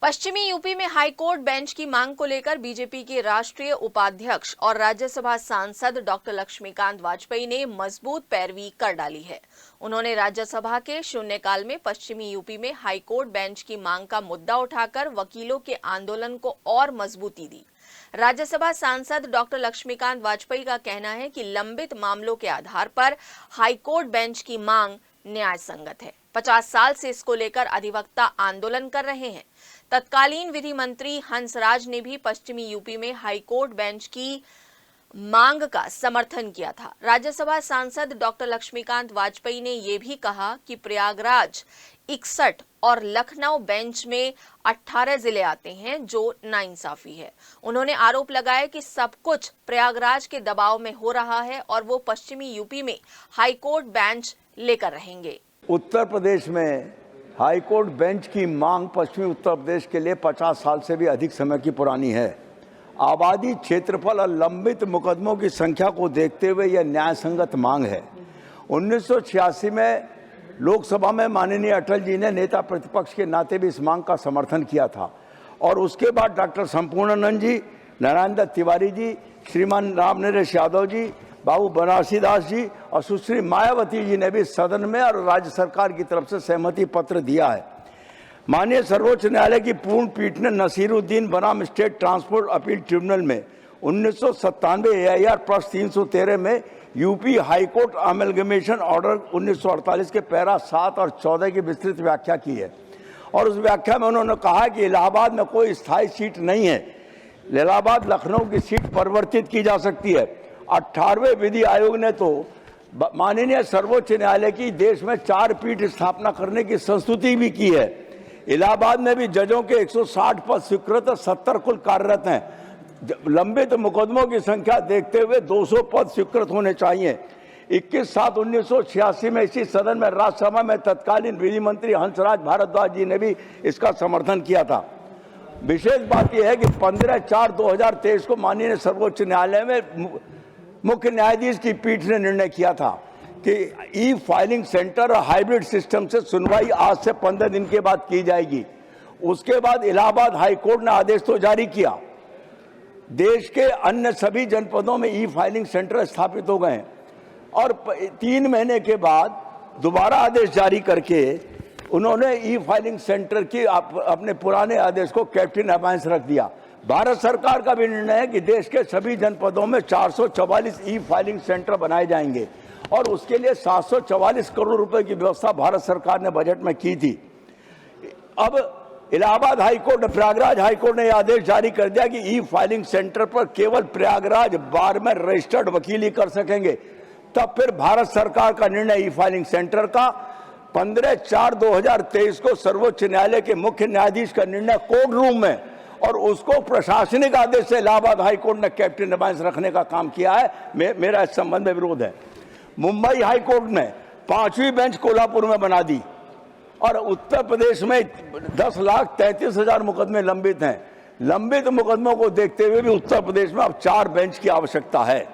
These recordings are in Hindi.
पश्चिमी यूपी में हाईकोर्ट बेंच की मांग को लेकर बीजेपी के राष्ट्रीय उपाध्यक्ष और राज्यसभा सांसद डॉक्टर लक्ष्मीकांत वाजपेयी ने मजबूत पैरवी कर डाली है। उन्होंने राज्यसभा के शून्यकाल में पश्चिमी यूपी में हाईकोर्ट बेंच की मांग का मुद्दा उठाकर वकीलों के आंदोलन को और मजबूती दी। राज्यसभा सांसद डॉक्टर लक्ष्मीकांत वाजपेयी का कहना है कि लंबित मामलों के आधार पर हाईकोर्ट बेंच की मांग न्याय संगत है। 50 साल से इसको लेकर अधिवक्ता आंदोलन कर रहे हैं। तत्कालीन विधि मंत्री हंसराज ने भी पश्चिमी यूपी में हाईकोर्ट बेंच की मांग का समर्थन किया था। राज्यसभा सांसद डॉक्टर लक्ष्मीकांत वाजपेयी ने यह भी कहा कि प्रयागराज 61 और लखनऊ बेंच में 18 जिले आते हैं, जो नाइंसाफी है। उन्होंने आरोप लगाया कि सब कुछ प्रयागराज के दबाव में हो रहा है और वो पश्चिमी यूपी में हाईकोर्ट बेंच लेकर रहेंगे। उत्तर प्रदेश में हाईकोर्ट बेंच की मांग पश्चिमी उत्तर प्रदेश के लिए 50 साल से भी अधिक समय की पुरानी है। आबादी, क्षेत्रफल और लंबित मुकदमों की संख्या को देखते हुए यह न्याय संगत मांग है। 1986 में लोकसभा में माननीय अटल जी ने नेता प्रतिपक्ष के नाते भी इस मांग का समर्थन किया था और उसके बाद डॉक्टर संपूर्णानंद जी, नारायण दत्त तिवारी जी, श्रीमान राम नरेश यादव जी, बाबू बनारसी दास जी और सुश्री मायावती जी ने भी सदन में और राज्य सरकार की तरफ से सहमति पत्र दिया है। माननीय सर्वोच्च न्यायालय की पूर्ण पीठ ने नसीरुद्दीन बनाम स्टेट ट्रांसपोर्ट अपील ट्रिब्यूनल में 1997 AIR + 313 में यूपी हाईकोर्ट अमेलगमेशन ऑर्डर 1948 के पैरा 7 और 14 की विस्तृत व्याख्या की है और उस व्याख्या में उन्होंने कहा कि इलाहाबाद में कोई स्थायी सीट नहीं है। इलाहाबाद लखनऊ की सीट परिवर्तित की जा सकती है। 18वें विधि आयोग ने तो माननीय सर्वोच्च न्यायालय की देश में 4 पीठ स्थापना करने की संस्तुति भी की है। इलाहाबाद में भी जजों के 160 पद स्वीकृत, 70 कुल कार्यरत हैं। लंबित मुकदमों की संख्या देखते हुए 200 पद स्वीकृत होने चाहिए। 21/7/1986 में इसी सदन में राज्यसभा में तत्कालीन विधि मंत्री हंसराज भारद्वाज जी ने भी इसका समर्थन किया था। विशेष बात यह है कि 15/4/2023 को माननीय सर्वोच्च न्यायालय में मुख्य न्यायाधीश की पीठ ने निर्णय किया था कि ई फाइलिंग सेंटर और हाइब्रिड सिस्टम से सुनवाई आज से 15 दिन के बाद की जाएगी। उसके बाद इलाहाबाद हाईकोर्ट ने आदेश तो जारी किया। देश के अन्य सभी जनपदों में ई फाइलिंग सेंटर स्थापित हो गए और 3 महीने के बाद दोबारा आदेश जारी करके उन्होंने ई फाइलिंग सेंटर की अपने पुराने आदेश को कैप्टन अबायंस रख दिया। भारत सरकार का भी निर्णय है कि देश के सभी जनपदों में 444 ई फाइलिंग सेंटर बनाए जाएंगे और उसके लिए 744 करोड़ रुपए की व्यवस्था भारत सरकार ने बजट में की थी। अब इलाहाबाद हाईकोर्ट, प्रयागराज हाईकोर्ट ने यह आदेश जारी कर दिया कि ई फाइलिंग सेंटर पर केवल प्रयागराज बार में रजिस्टर्ड वकील ही कर सकेंगे। तब फिर भारत सरकार का निर्णय ई फाइलिंग सेंटर का 15/4/2023 को सर्वोच्च न्यायालय के मुख्य न्यायाधीश का निर्णय कोर्ट रूम में और उसको प्रशासनिक आदेश से इलाहाबाद हाईकोर्ट ने कैप्टन अबायंस रखने का काम किया है। मेरा इस संबंध में विरोध है। मुंबई हाईकोर्ट ने 5वीं बेंच कोल्हापुर में बना दी और उत्तर प्रदेश में 10,33,000 मुकदमे लंबित हैं। लंबित मुकदमों को देखते हुए भी उत्तर प्रदेश में अब 4 बेंच की आवश्यकता है।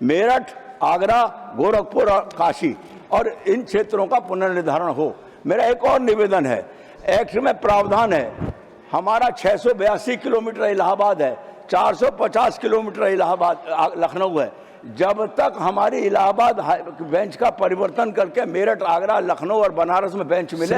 मेरठ, आगरा, गोरखपुर और काशी और इन क्षेत्रों का पुनर्निर्धारण हो। मेरा एक और निवेदन है, एक्ट में प्रावधान है, हमारा 682 किलोमीटर इलाहाबाद है, 450 किलोमीटर इलाहाबाद लखनऊ है। जब तक हमारी इलाहाबाद बेंच का परिवर्तन करके मेरठ, आगरा, लखनऊ और बनारस में बेंच मिले